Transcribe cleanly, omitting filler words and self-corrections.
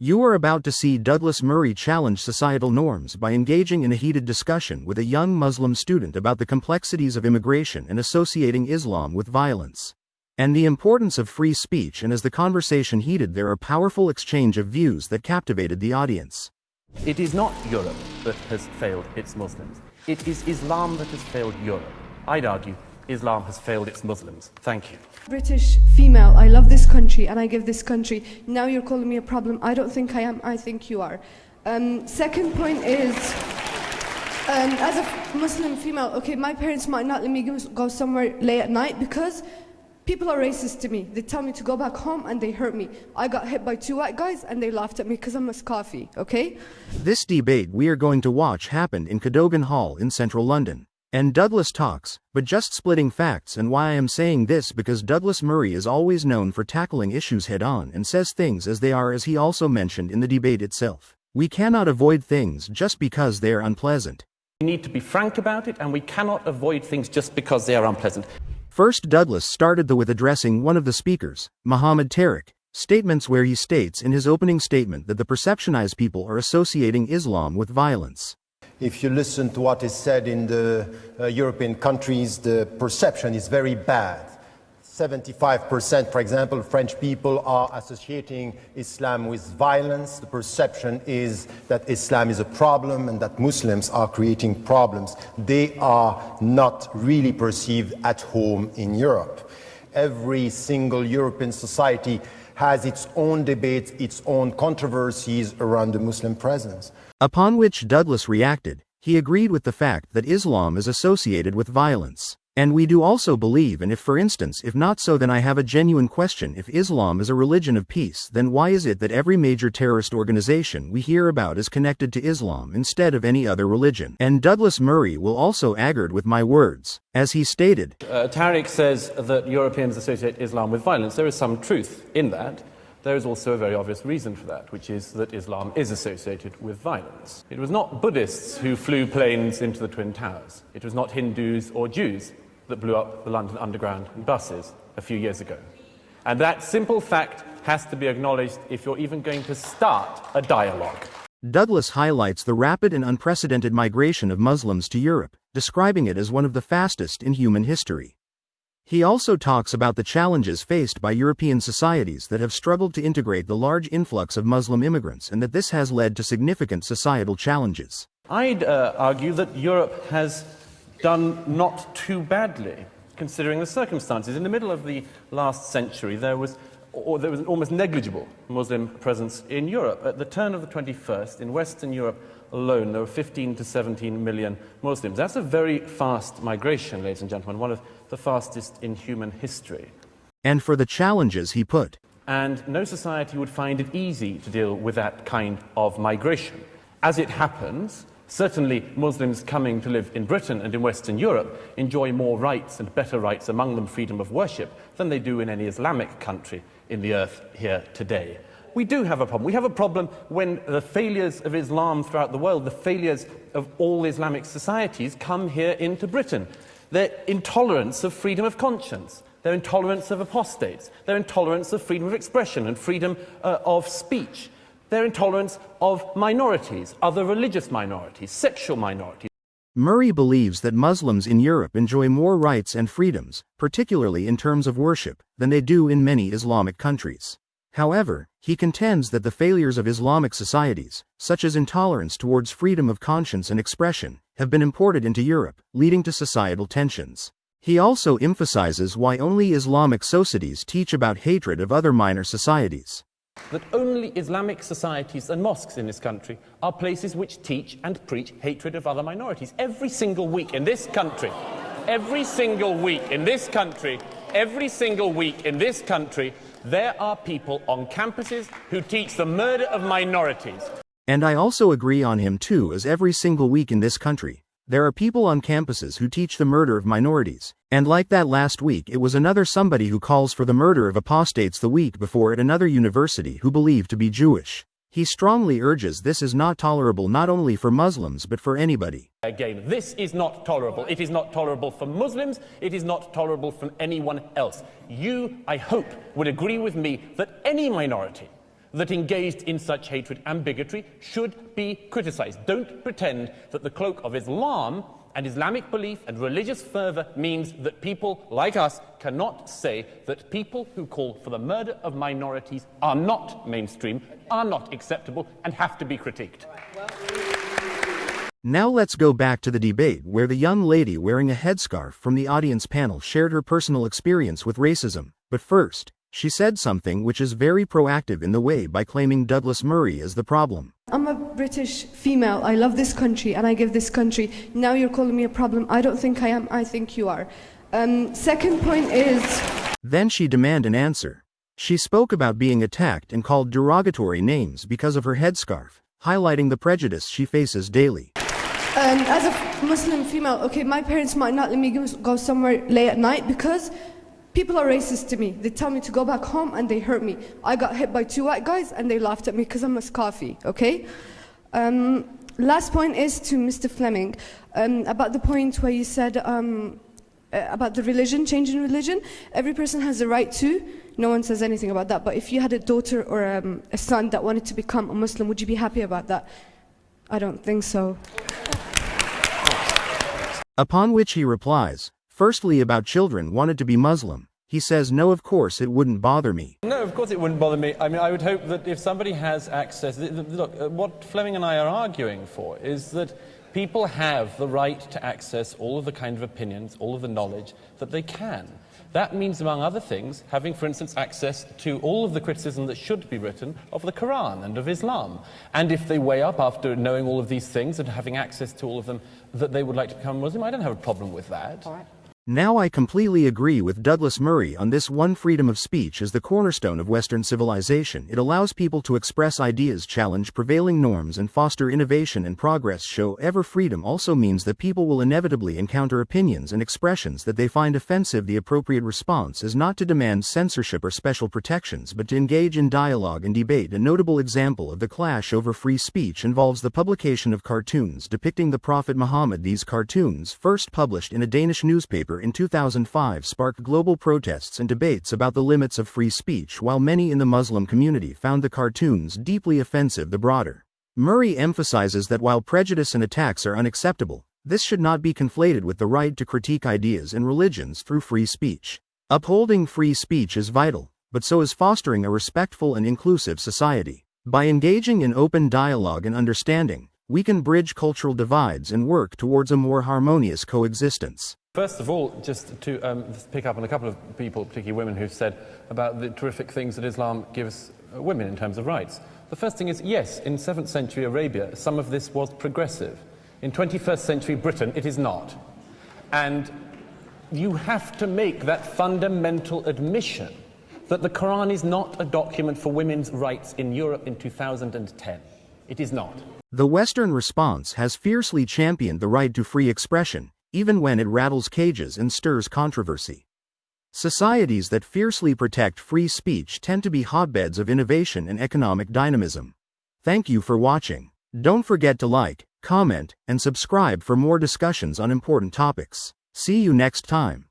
You are about to see Douglas Murray challenge societal norms by engaging in a heated discussion with a young Muslim student about the complexities of immigration and associating Islam with violence, and the importance of free speech. And as the conversation heated, there are powerful exchange of views that captivated the audience. It is not Europe that has failed its Muslims. It is Islam that has failed Europe. I'd argue Islam has failed its Muslims. Thank you. British female, I love this country and I give this country. Now you're calling me a problem. I don't think I am. I think you are. Second point is, as a Muslim female, okay, my parents might not let me go somewhere late at night because people are racist to me. They tell me to go back home and they hurt me. I got hit by 2 white guys and they laughed at me because I'm a Scafi, okay? This debate we are going to watch happened in Cadogan Hall in central London. And Douglas talks, but just splitting facts. And why I am saying this, because Douglas Murray is always known for tackling issues head-on and says things as they are, as he also mentioned in the debate itself. We cannot avoid things just because they are unpleasant. We need to be frank about it, and we cannot avoid things just because they are unpleasant. First, Douglas started with addressing one of the speakers, Mohammed Tariq, statements where he states in his opening statement that the perceptionized people are associating Islam with violence. If you listen to what is said in the European countries, the perception is very bad. 75%, for example, French people are associating Islam with violence. The perception is that Islam is a problem and that Muslims are creating problems. They are not really perceived at home in Europe. Every single European society has its own debates, its own controversies around the Muslim presence. Upon which Douglas reacted, he agreed with the fact that Islam is associated with violence. And we do also believe, and if not so, then I have a genuine question. If Islam is a religion of peace, then why is it that every major terrorist organization we hear about is connected to Islam instead of any other religion? And Douglas Murray will also agreed with my words, as he stated. Tariq says that Europeans associate Islam with violence. There is some truth in that. There is also a very obvious reason for that, which is that Islam is associated with violence. It was not Buddhists who flew planes into the Twin Towers. It was not Hindus or Jews that blew up the London Underground in buses a few years ago. And that simple fact has to be acknowledged if you're even going to start a dialogue. Douglas highlights the rapid and unprecedented migration of Muslims to Europe, describing it as one of the fastest in human history. He also talks about the challenges faced by European societies that have struggled to integrate the large influx of Muslim immigrants, and that this has led to significant societal challenges. I'd argue that Europe has done not too badly, considering the circumstances. In the middle of the last century, there was an almost negligible Muslim presence in Europe. At the turn of the 21st, in Western Europe alone, there were 15 to 17 million Muslims. That's a very fast migration, ladies and gentlemen, one of the fastest in human history. And for the challenges he put. And no society would find it easy to deal with that kind of migration. As it happens, certainly Muslims coming to live in Britain and in Western Europe enjoy more rights and better rights, among them freedom of worship, than they do in any Islamic country in the earth here today. We do have a problem. We have a problem when the failures of Islam throughout the world, the failures of all Islamic societies, come here into Britain. Their intolerance of freedom of conscience, their intolerance of apostates, their intolerance of freedom of expression and freedom of speech, their intolerance of minorities, other religious minorities, sexual minorities. Murray believes that Muslims in Europe enjoy more rights and freedoms, particularly in terms of worship, than they do in many Islamic countries. However, he contends that the failures of Islamic societies, such as intolerance towards freedom of conscience and expression, have been imported into Europe, leading to societal tensions. He also emphasizes why only Islamic societies teach about hatred of other minor societies. That only Islamic societies and mosques in this country are places which teach and preach hatred of other minorities. Every single week in this country, there are people on campuses who teach the murder of minorities. And I also agree on him too, as every single week in this country, there are people on campuses who teach the murder of minorities. And like that last week, it was another somebody who calls for the murder of apostates the week before at another university who believe to be Jewish. He strongly urges this is not tolerable not only for Muslims but for anybody. Again, this is not tolerable. It is not tolerable for Muslims. It is not tolerable from anyone else. You, I hope, would agree with me that any minority that engaged in such hatred and bigotry should be criticised. Don't pretend that the cloak of Islam and Islamic belief and religious fervour means that people like us cannot say that people who call for the murder of minorities are not mainstream, are not acceptable, and have to be critiqued. Now let's go back to the debate where the young lady wearing a headscarf from the audience panel shared her personal experience with racism. But first, she said something which is very proactive in the way by claiming Douglas Murray as the problem. I'm a British female. I love this country and I give this country. Now you're calling me a problem. I don't think I am. I think you are. Second point is... Then she demanded an answer. She spoke about being attacked and called derogatory names because of her headscarf, highlighting the prejudice she faces daily. As a Muslim female, okay, my parents might not let me go somewhere late at night because people are racist to me. They tell me to go back home and they hurt me. I got hit by 2 white guys and they laughed at me because I'm a scarfy, okay? Last point is to Mr. Fleming, about the point where you said about the religion, changing religion. Every person has the right to. No one says anything about that. But if you had a daughter or a son that wanted to become a Muslim, would you be happy about that? I don't think so. Upon which he replies, firstly about children wanted to be Muslim. He says, no, of course it wouldn't bother me. No, of course it wouldn't bother me. I mean, I would hope that if somebody has access... Look, what Fleming and I are arguing for is that people have the right to access all of the kind of opinions, all of the knowledge that they can. That means, among other things, having, for instance, access to all of the criticism that should be written of the Quran and of Islam. And if they weigh up after knowing all of these things and having access to all of them that they would like to become Muslim, I don't have a problem with that. All right. Now I completely agree with Douglas Murray on this one. Freedom of speech is the cornerstone of Western civilization. It allows people to express ideas, challenge prevailing norms, and foster innovation and progress. However, freedom also means that people will inevitably encounter opinions and expressions that they find offensive. The appropriate response is not to demand censorship or special protections, but to engage in dialogue and debate. A notable example of the clash over free speech involves the publication of cartoons depicting the Prophet Muhammad. These cartoons, first published in a Danish newspaper in 2005, sparked global protests and debates about the limits of free speech. While many in the Muslim community found the cartoons deeply offensive, the broader Murray emphasizes that while prejudice and attacks are unacceptable, this should not be conflated with the right to critique ideas and religions through free speech. Upholding free speech is vital, but so is fostering a respectful and inclusive society. By engaging in open dialogue and understanding, we can bridge cultural divides and work towards a more harmonious coexistence. First of all, just to pick up on a couple of people, particularly women, who've said about the terrific things that Islam gives women in terms of rights. The first thing is, yes, in 7th century Arabia, some of this was progressive. In 21st century Britain, it is not. And you have to make that fundamental admission that the Quran is not a document for women's rights in Europe in 2010. It is not. The Western response has fiercely championed the right to free expression, even when it rattles cages and stirs controversy. Societies that fiercely protect free speech tend to be hotbeds of innovation and economic dynamism. Thank you for watching. Don't forget to like, comment, and subscribe for more discussions on important topics. See you next time.